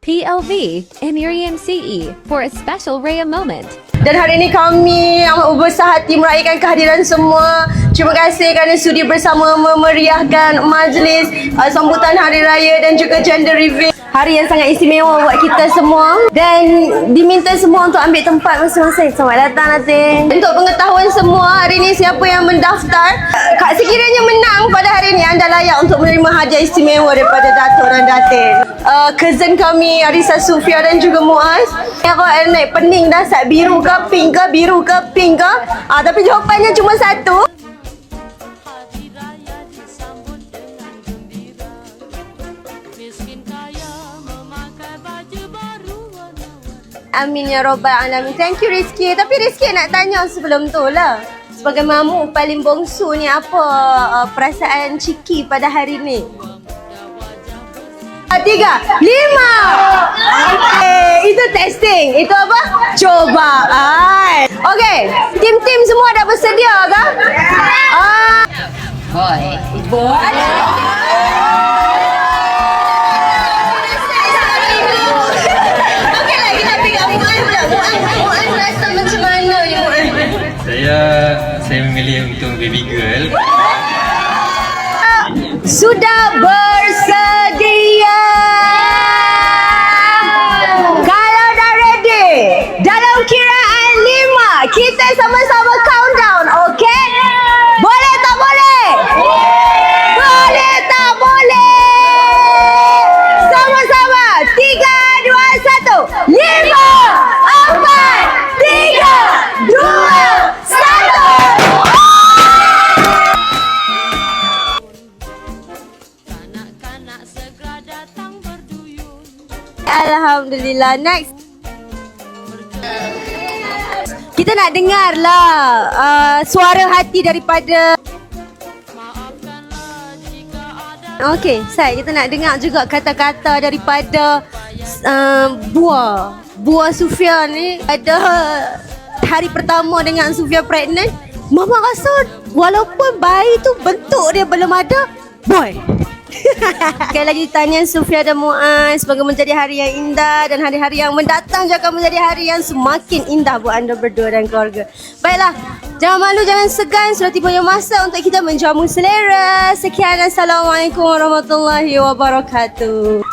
PLV and Miriam CE for a special Raya moment. Dan hari ini kami amat berbesar hati meraihkan kehadiran semua. Terima kasih kerana sudi bersama memeriahkan majlis sambutan Hari Raya dan juga gender reveal. Hari yang sangat istimewa buat kita semua. Dan diminta semua untuk ambil tempat masing-masing. Selamat datang Natin. Untuk pengetahuan semua, hari ini siapa yang mendaftar, sekiranya menang pada hari ini, anda layak untuk menerima hadiah istimewa daripada Datuk dan Datin. Cousin kami Arisa Sufia dan juga Muaz. Aku naik pening dah, sat biru ke pink ke, biru ke pink ke. Tapi jawapannya cuma satu. Amin ya Rabbal Alamin. Thank you Rizky. Tapi Rizky nak tanya sebelum tu lah, sebagai mamu paling bongsu ni, apa perasaan Ciki pada hari ni? 3, 5. Itu testing. Itu apa? Cobaan. Okay, tim-tim semua dah bersedia ke? Boy. Okay lah, kita pick up Muaz pula. Muaz rasa macam mana ni Muaz? Saya memilih untuk baby girl. Sudah bersedia. Kalau dah ready, dalam kiraan 5, kita sama-sama countdown, okay? Boleh tak boleh? Boleh tak boleh? Sama-sama. 3, 2, 1. 5, 4, 3, 2, 1. Alhamdulillah. Next, kita nak dengar lah suara hati daripada. Okay, Sai, kita nak dengar juga kata-kata daripada Buah Sufia ni. Pada hari pertama dengan Sufia pregnant, Mama rasa walaupun bayi tu bentuk dia belum ada, boy. Sekali lagi tanya Sufia dan Muaz, semoga menjadi hari yang indah dan hari-hari yang mendatang juga akan menjadi hari yang semakin indah buat anda berdua dan keluarga. Baiklah, jangan malu, jangan segan, sudah tibanya masa untuk kita menjamu selera. Sekian, Assalamualaikum warahmatullahi wabarakatuh.